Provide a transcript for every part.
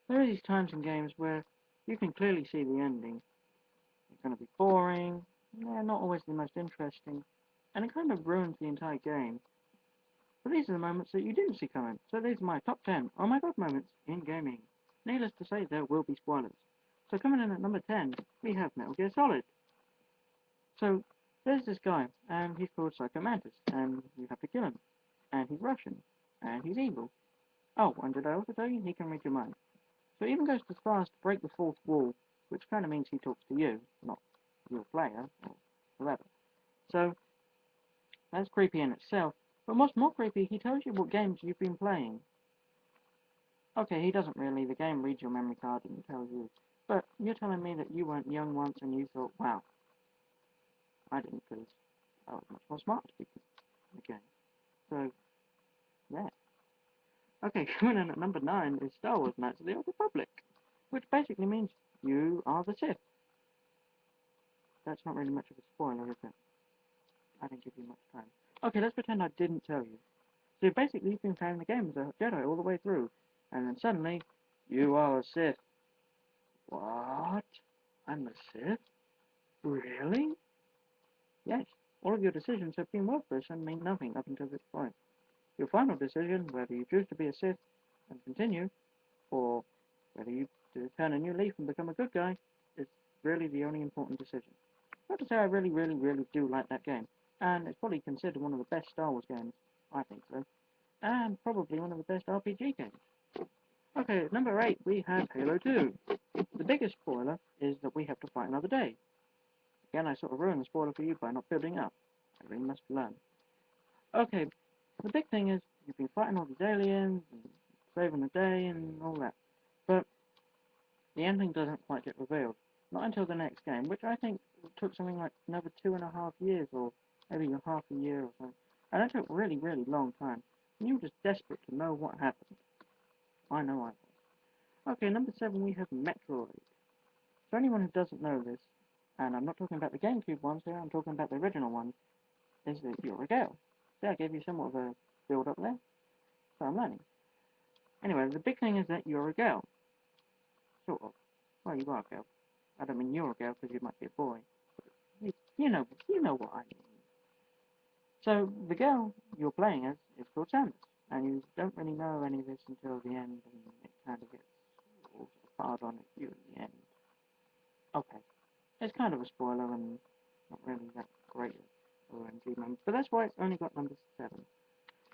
There are these times in games where you can clearly see the ending. It's going to be boring, not always the most interesting, and it kind of ruins the entire game. But these are the moments that you didn't see coming. So these are my top 10 oh my god moments in gaming. Needless to say, there will be spoilers. So coming in at number 10, we have Metal Gear Solid. So there's this guy, and he's called Psycho Mantis, and you have to kill him. And he's Russian, and he's evil. Oh, and did I also tell you he can read your mind? So he even goes as far as to break the fourth wall, which kind of means he talks to you, not your player, or whoever. So that's creepy in itself. But what's more creepy, he tells you what games you've been playing. Okay, he doesn't really. The game reads your memory card and tells you. But you're telling me that you weren't young once and you thought, wow, I didn't, because I was much more smart to be in the game. So, yeah. Okay, coming in at number 9 is Star Wars Knights of the Old Republic, which basically means you are the Sith. That's not really much of a spoiler, is it? I didn't give you much time. Okay, let's pretend I didn't tell you. So basically, you've been playing the game as a Jedi all the way through, and then suddenly, you are a Sith. What? I'm a Sith? Really? Yes. All of your decisions have been worthless and mean nothing up until this point. Your final decision, whether you choose to be a Sith and continue, or whether you turn a new leaf and become a good guy, is really the only important decision. I have to say, I really, really, really do like that game, and it's probably considered one of the best Star Wars games. I think so. And probably one of the best RPG games. Okay, at number 8, we have Halo 2. The biggest spoiler is that we have to fight another day. Again, I sort of ruined the spoiler for you by not building up. I really must learn. Okay, the big thing is you've been fighting all these aliens and saving the day and all that. But the ending doesn't quite get revealed. Not until the next game, which I think took something like another 2.5 years or maybe half a year or something. And that took a really, really long time. And you were just desperate to know what happened. I know I was. Okay, number 7 we have Metroid. For anyone who doesn't know this, and I'm not talking about the GameCube ones here, I'm talking about the original ones, is that you're a girl. See, I gave you somewhat of a build up there, so I'm learning. Anyway, the big thing is that you're a girl. Sort of. Well, you are a girl. I don't mean you're a girl because you might be a boy. You know what I mean. So the girl you're playing as is called Samus, and you don't really know any of this until the end, and it kind of gets all sort of hard on at you at the end. Okay, it's kind of a spoiler and not really that great or OMG moment, but that's why it's only got number 7.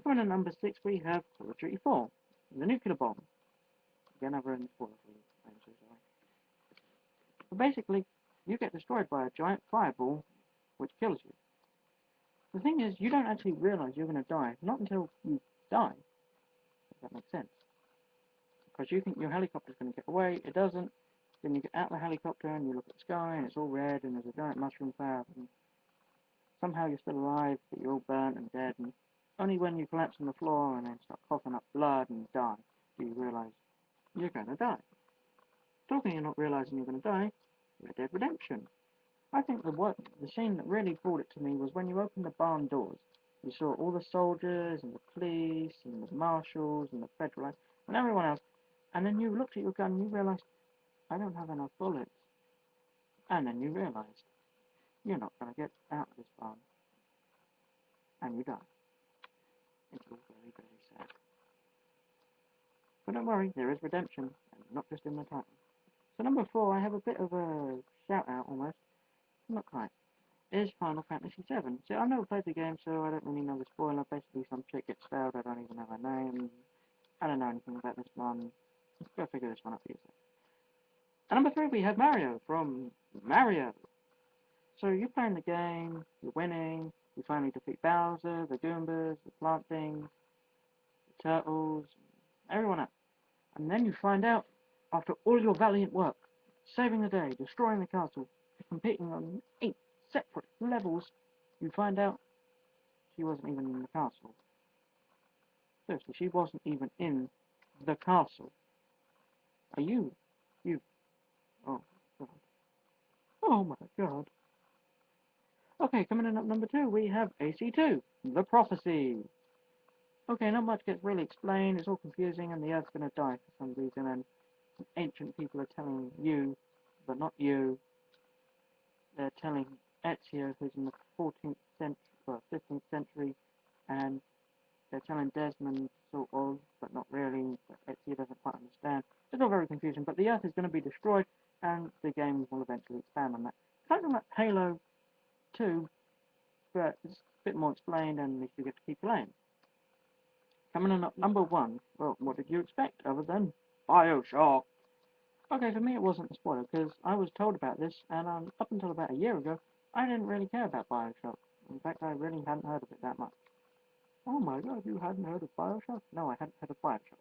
Coming at number 6, we have Call of Duty 4, the nuclear bomb. Again, I've ruined the spoiler for you. I'm so sorry. But basically, you get destroyed by a giant fireball, which kills you. The thing is, you don't actually realize you're going to die, not until you die, if that makes sense. Because you think your helicopter's going to get away, it doesn't. Then you get out of the helicopter and you look at the sky and it's all red and there's a giant mushroom cloud and somehow you're still alive, but you're all burnt and dead, and only when you collapse on the floor and then start coughing up blood and die do you realise you're going to die. Talking of not realising you're going to die, Red Dead Redemption. I think the scene that really brought it to me was when you opened the barn doors. You saw all the soldiers and the police and the marshals and the federalists and everyone else, and then you looked at your gun and you realised, I don't have enough bullets. And then you realised, you're not going to get out of this barn, and you die. It's all very, very sad. But don't worry, there is redemption, and not just in the title. So number 4, I have a bit of a shout out almost, not quite, is Final Fantasy VII. So I've never played the game, so I don't really know the spoiler. Basically, some chick gets failed, I don't even know her name. I don't know anything about this one. Go figure this one out for yourself. And number 3, we have Mario from Mario. So you're playing the game, you're winning, you finally defeat Bowser, the Goombas, the plant things, the turtles, everyone else. And then you find out, after all your valiant work, saving the day, destroying the castle, competing on 8 separate levels, you find out she wasn't even in the castle. Seriously, she wasn't even in the castle. Are you, oh god. Oh my god. Okay, coming in at number 2, we have AC2, The Prophecy. Okay, not much gets really explained, it's all confusing, and the Earth's gonna die for some reason, and ancient people are telling you, but not you. They're telling Ezio, who's in the 14th century, well, 15th century, and they're telling Desmond sort of, but not really. But Ezio doesn't quite understand. It's all very confusing. But the Earth is going to be destroyed, and the game will eventually expand on that. Kind of like Halo 2, but it's a bit more explained, and at least you get to keep playing. Coming in at number 1, well, what did you expect other than Bioshock? Okay, for me it wasn't a spoiler, because I was told about this, and up until about a year ago, I didn't really care about Bioshock. In fact, I really hadn't heard of it that much. Oh my god, you hadn't heard of Bioshock? No, I hadn't heard of Bioshock.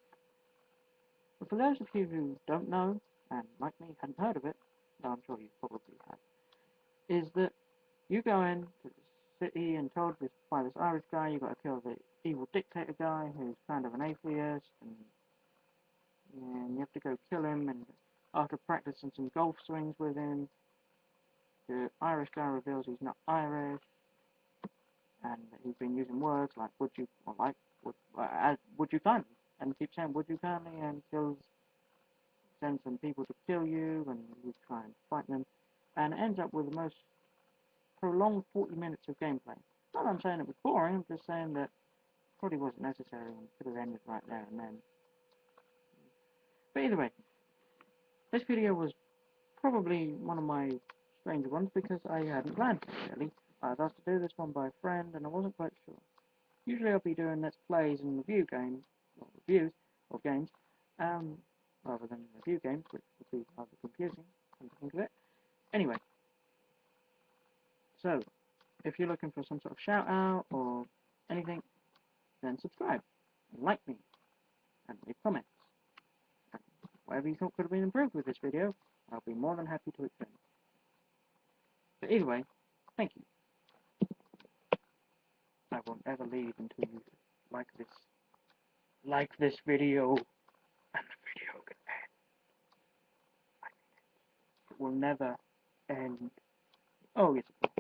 But for those of you who don't know, and like me, hadn't heard of it, though I'm sure you probably have, is that you go into the city and told this by this Irish guy you got to kill the evil dictator guy who's kind of an atheist, and you have to go kill him, and after practicing some golf swings with him, the Irish guy reveals he's not Irish, and that he's been using words like would you, or like, would you kindly, and keeps saying would you kindly, and sends some people to kill you, and you try and fight them, and it ends up with the most prolonged 40 minutes of gameplay. Not that I'm saying it was boring, I'm just saying that probably wasn't necessary and could have ended right there and then. But either way, this video was probably one of my stranger ones because I hadn't planned it really. I was asked to do this one by a friend and I wasn't quite sure. Usually I'll be doing let's plays and reviews of games, rather than review games, which would be rather confusing, come to think of it. Anyway, so if you're looking for some sort of shout out or anything, then subscribe and like me and leave comments. And whatever you thought could have been improved with this video, I'll be more than happy to explain. But either way, thank you. I won't ever leave until you like this video, and the video can end. It will never end. Oh yes, of course.